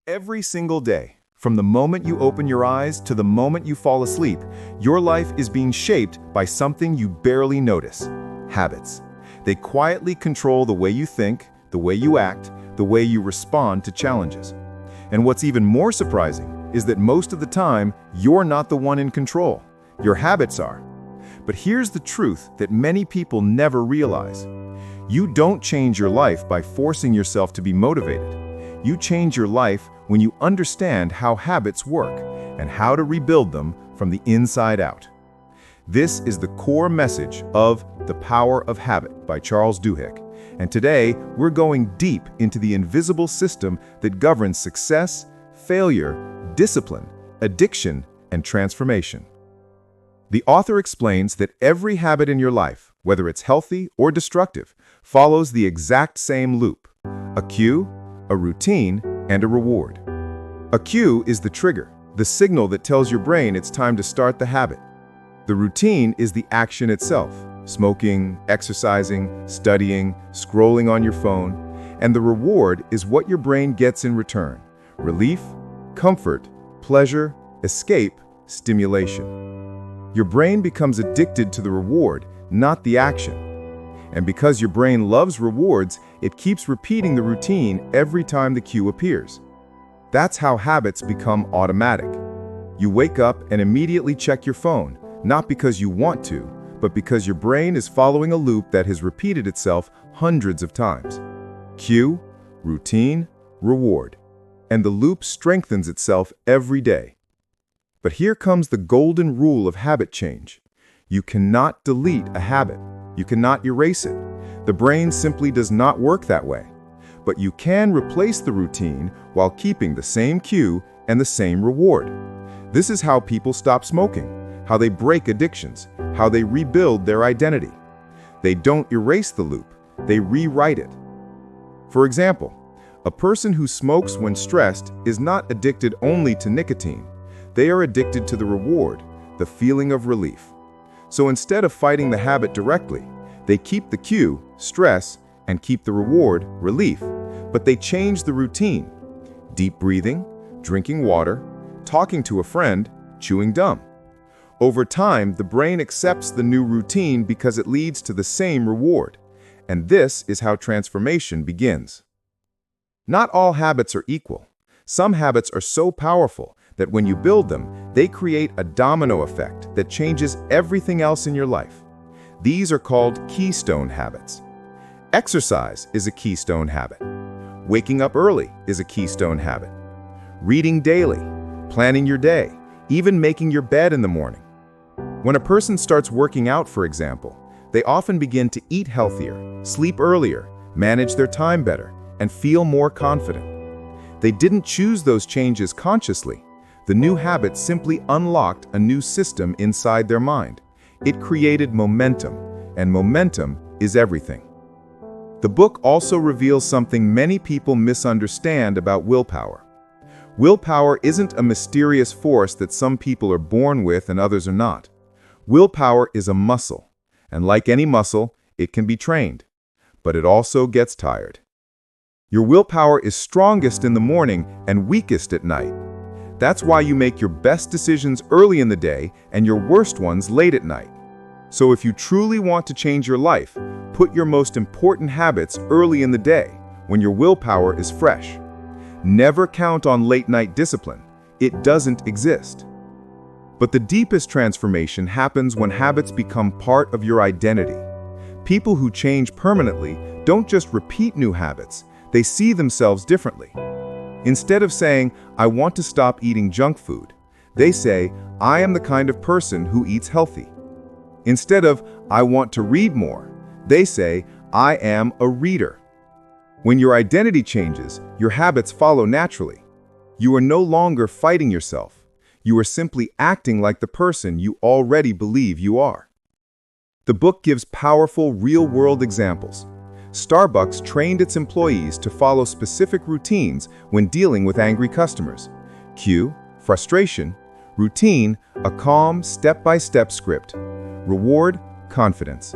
Every single day, from the moment you open your eyes to the moment you fall asleep, your life is being shaped by something you barely notice: habits. They quietly control the way you think, the way you act, the way you respond to challenges. And what's even more surprising is that most of the time, you're not the one in control. Your habits are. But here's the truth that many people never realize. You don't change your life by forcing yourself to be motivated. You change your life when you understand how habits work and how to rebuild them from the inside out. This is the core message of The Power of Habit by Charles Duhigg. And today, we're going deep into the invisible system that governs success, failure, discipline, addiction, and transformation. The author explains that every habit in your life, whether it's healthy or destructive, follows the exact same loop: a cue, a routine, and a reward. A cue is the trigger, the signal that tells your brain it's time to start the habit. The routine is the action itself: smoking, exercising, studying, scrolling on your phone. And the reward is what your brain gets in return: relief, comfort, pleasure, escape, stimulation. Your brain becomes addicted to the reward, not the action. And because your brain loves rewards, it keeps repeating the routine every time the cue appears. That's how habits become automatic. You wake up and immediately check your phone, not because you want to, but because your brain is following a loop that has repeated itself hundreds of times. Cue, routine, reward. And the loop strengthens itself every day. But here comes the golden rule of habit change. You cannot delete a habit. You cannot erase it. The brain simply does not work that way. But you can replace the routine while keeping the same cue and the same reward. This is how people stop smoking, how they break addictions, how they rebuild their identity. They don't erase the loop, they rewrite it. For example, a person who smokes when stressed is not addicted only to nicotine. They are addicted to the reward, the feeling of relief. So instead of fighting the habit directly, they keep the cue, stress, and keep the reward, relief, but they change the routine: deep breathing, drinking water, talking to a friend, chewing gum. Over time, the brain accepts the new routine because it leads to the same reward. And this is how transformation begins. Not all habits are equal. Some habits are so powerful that when you build them, they create a domino effect that changes everything else in your life. These are called keystone habits. Exercise is a keystone habit. Waking up early is a keystone habit. Reading daily, planning your day, even making your bed in the morning. When a person starts working out, for example, they often begin to eat healthier, sleep earlier, manage their time better, and feel more confident. They didn't choose those changes consciously. The new habit simply unlocked a new system inside their mind. It created momentum, and momentum is everything. The book also reveals something many people misunderstand about willpower. Willpower isn't a mysterious force that some people are born with and others are not. Willpower is a muscle, and like any muscle, it can be trained, but it also gets tired. Your willpower is strongest in the morning and weakest at night. That's why you make your best decisions early in the day and your worst ones late at night. So if you truly want to change your life, put your most important habits early in the day, when your willpower is fresh. Never count on late-night discipline. It doesn't exist. But the deepest transformation happens when habits become part of your identity. People who change permanently don't just repeat new habits, they see themselves differently. Instead of saying, "I want to stop eating junk food," they say, "I am the kind of person who eats healthy." Instead of, "I want to read more," they say, "I am a reader." When your identity changes, your habits follow naturally. You are no longer fighting yourself. You are simply acting like the person you already believe you are. The book gives powerful, real-world examples. Starbucks trained its employees to follow specific routines when dealing with angry customers. Cue, frustration; routine, a calm, step-by-step script; reward, confidence.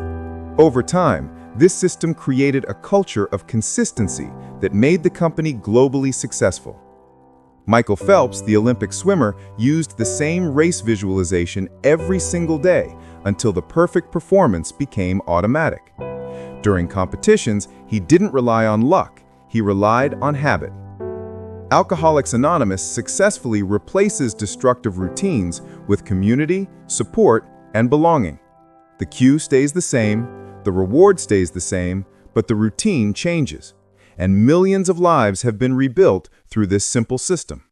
Over time, this system created a culture of consistency that made the company globally successful. Michael Phelps, the Olympic swimmer, used the same race visualization every single day until the perfect performance became automatic. During competitions, he didn't rely on luck, he relied on habit. Alcoholics Anonymous successfully replaces destructive routines with community, support, and belonging. The cue stays the same, the reward stays the same, but the routine changes, and millions of lives have been rebuilt through this simple system.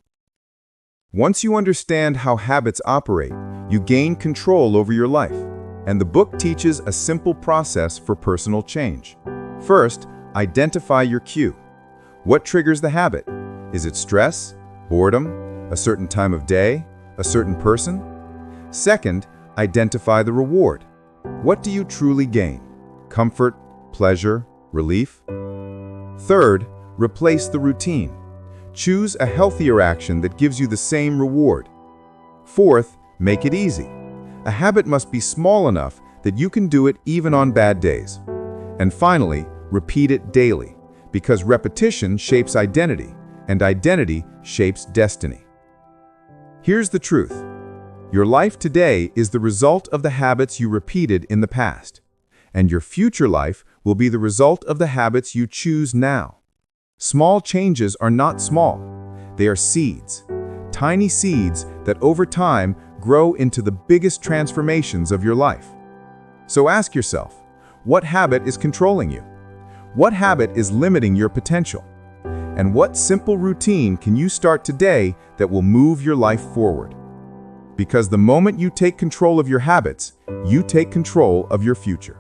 Once you understand how habits operate, you gain control over your life, and the book teaches a simple process for personal change. First, identify your cue. What triggers the habit? Is it stress, boredom, a certain time of day, a certain person? Second, identify the reward. What do you truly gain? Comfort, pleasure, relief? Third, replace the routine. Choose a healthier action that gives you the same reward. Fourth, make it easy. A habit must be small enough that you can do it even on bad days. And finally, repeat it daily, because repetition shapes identity, and identity shapes destiny. Here's the truth. Your life today is the result of the habits you repeated in the past, and your future life will be the result of the habits you choose now. Small changes are not small. They are seeds, tiny seeds that over time grow into the biggest transformations of your life. So ask yourself, what habit is controlling you? What habit is limiting your potential? And what simple routine can you start today that will move your life forward? Because the moment you take control of your habits, you take control of your future.